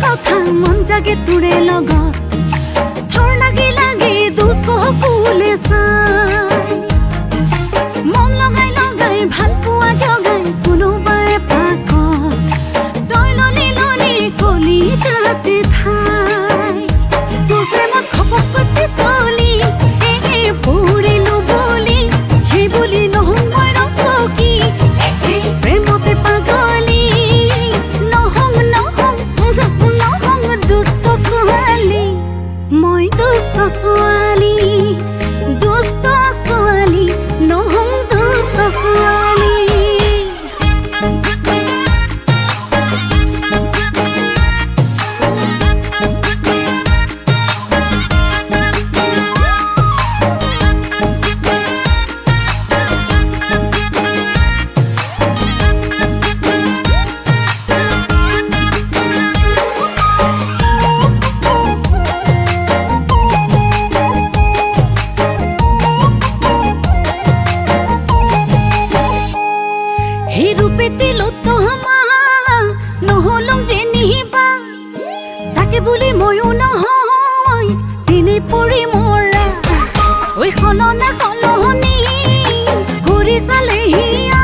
কথা মন জাগে তোৰে লগত থৰ লাগি লাগি দুচ কুলে চাই মন লগাই লগাই ভাল পোৱা জগাই কোনোবাই পাকত তই ললি ললি কলি যাতে ঠাই তোৰ প্ৰেমত খপকৈ পিছলি পৰিলো বুলি সেই বুলি নহওঁ মই ৰচকি প্ৰেমতে পাগলি নহওঁ দুষ্ট ছোৱালী মই দুষ্ট ছোৱালী নহওঁ দুষ্ট ছোৱালী নহলং যে নিহিবা তাকে বুলি ময়ো নহয় তিনি পৰি মৰা ঐ সলনা সলনি কৰি চালে হিয়া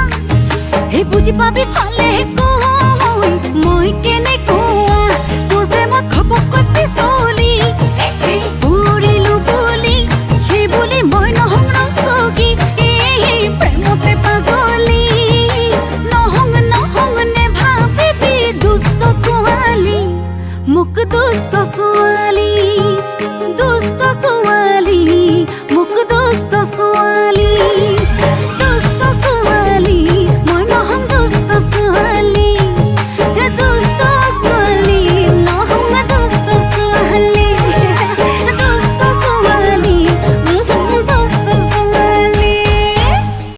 সেই বুজি পাবি